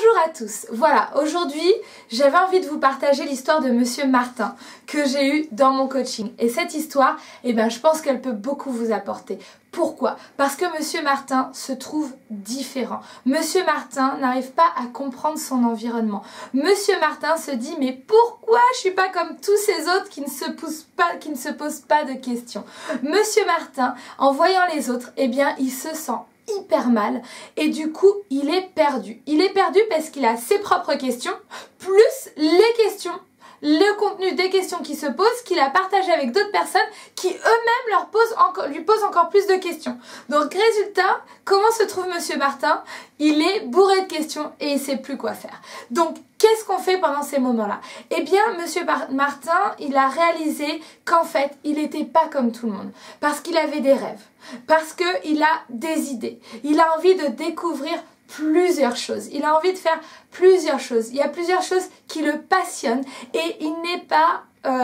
Bonjour à tous, voilà, aujourd'hui j'avais envie de vous partager l'histoire de Monsieur Martin que j'ai eu dans mon coaching. Et cette histoire, je pense qu'elle peut beaucoup vous apporter. Pourquoi? Parce que Monsieur Martin se trouve différent. Monsieur Martin n'arrive pas à comprendre son environnement. Monsieur Martin se dit mais pourquoi je suis pas comme tous ces autres qui ne se posent pas de questions? Monsieur Martin, en voyant les autres, il se sent hyper mal et du coup il est perdu. Il est perdu parce qu'il a ses propres questions plus les questions, le contenu des questions qui se posent qu'il a partagé avec d'autres personnes qui eux-mêmes lui posent encore plus de questions. Donc résultat, comment se trouve Monsieur Martin? Il est bourré de questions et il ne sait plus quoi faire. Donc qu'est-ce qu'on fait pendant ces moments-là? Monsieur Martin, il a réalisé qu'en fait, il n'était pas comme tout le monde. Parce qu'il avait des rêves. Parce qu'il a des idées. Il a envie de découvrir plusieurs choses. Il a envie de faire plusieurs choses. Il y a plusieurs choses qui le passionnent et il n'est pas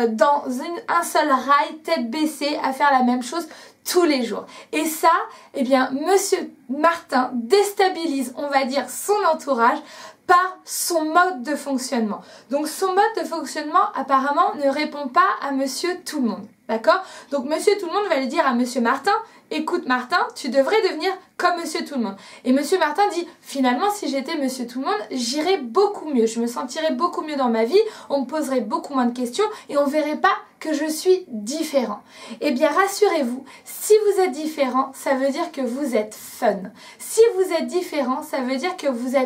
dans un seul rail, tête baissée, à faire la même chose tous les jours. Et ça, Monsieur Martin déstabilise, on va dire, son entourage par son mode de fonctionnement. Donc son mode de fonctionnement apparemment ne répond pas à Monsieur Tout le Monde. D'accord? Donc Monsieur Tout le Monde va lui dire à Monsieur Martin, écoute Martin, tu devrais devenir comme Monsieur Tout le Monde. Et Monsieur Martin dit, finalement si j'étais Monsieur Tout le Monde, j'irais beaucoup mieux, je me sentirais beaucoup mieux dans ma vie, on me poserait beaucoup moins de questions et on verrait pas que je suis différent. Eh bien rassurez-vous, si vous êtes différent, ça veut dire que vous êtes fun. Si vous êtes différent, ça veut dire que vous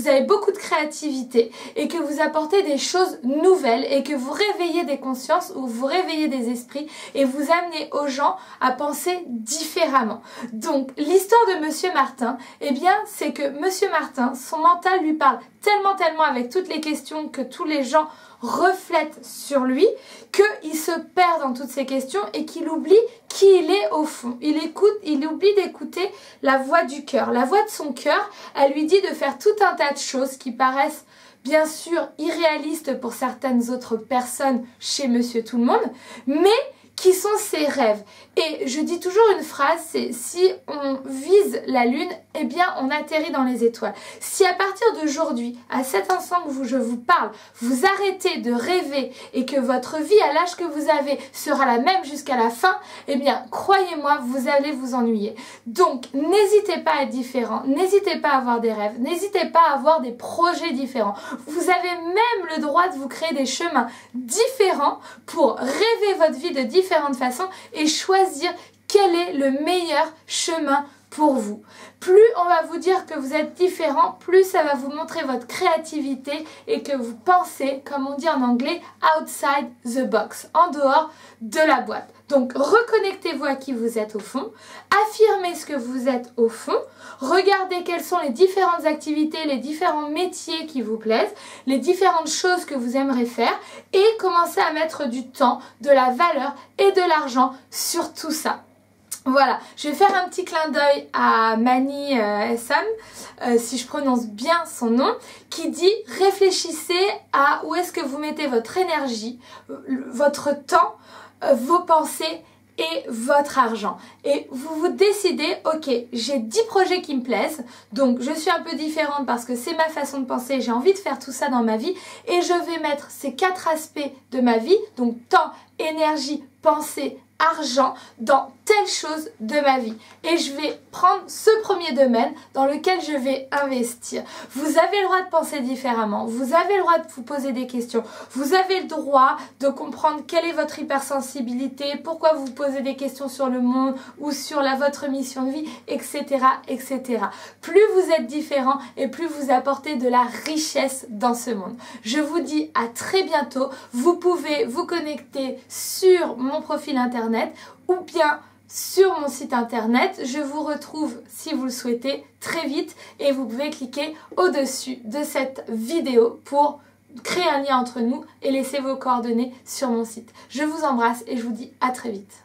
avez beaucoup de créativité et que vous apportez des choses nouvelles et que vous réveillez des consciences ou vous réveillez des esprits et vous amenez aux gens à penser différemment. Donc l'histoire de Monsieur Martin, c'est que Monsieur Martin, son mental lui parle tellement avec toutes les questions que tous les gens reflètent sur lui qu'il se perd dans toutes ces questions et qu'il oublie qui il est au fond. Il oublie d'écouter la voix du cœur. La voix de son cœur, elle lui dit de faire tout un tas de choses qui paraissent bien sûr irréalistes pour certaines autres personnes chez Monsieur Tout le Monde, mais qui sont ses rêves. Et je dis toujours une phrase, c'est si on vise la lune, on atterrit dans les étoiles. Si à partir d'aujourd'hui, à cet instant où je vous parle, vous arrêtez de rêver et que votre vie à l'âge que vous avez sera la même jusqu'à la fin, croyez-moi, vous allez vous ennuyer. Donc, n'hésitez pas à être différent, n'hésitez pas à avoir des rêves, n'hésitez pas à avoir des projets différents. Vous avez même le droit de vous créer des chemins différents pour rêver votre vie de différentes façons et choisir quel est le meilleur chemin pour vous. Plus on va vous dire que vous êtes différent, plus ça va vous montrer votre créativité et que vous pensez, comme on dit en anglais, outside the box, en dehors de la boîte. Donc reconnectez-vous à qui vous êtes au fond, affirmez ce que vous êtes au fond, regardez quelles sont les différentes activités, les différents métiers qui vous plaisent, les différentes choses que vous aimeriez faire et commencez à mettre du temps, de la valeur et de l'argent sur tout ça. Voilà, je vais faire un petit clin d'œil à Mani Essam, si je prononce bien son nom, qui dit « Réfléchissez à où est-ce que vous mettez votre énergie, votre temps, vos pensées et votre argent. » Et vous vous décidez, ok, j'ai 10 projets qui me plaisent, donc je suis un peu différente parce que c'est ma façon de penser, j'ai envie de faire tout ça dans ma vie, et je vais mettre ces 4 aspects de ma vie, donc temps, énergie, pensée, argent dans telle chose de ma vie et je vais prendre ce premier domaine dans lequel je vais investir. Vous avez le droit de penser différemment, vous avez le droit de vous poser des questions, vous avez le droit de comprendre quelle est votre hypersensibilité, pourquoi vous posez des questions sur le monde ou sur votre mission de vie, etc. etc. Plus vous êtes différent et plus vous apportez de la richesse dans ce monde. Je vous dis à très bientôt, vous pouvez vous connecter sur mon profil internet ou bien sur mon site internet. Je vous retrouve si vous le souhaitez très vite et vous pouvez cliquer au-dessus de cette vidéo pour créer un lien entre nous et laisser vos coordonnées sur mon site. Je vous embrasse et je vous dis à très vite.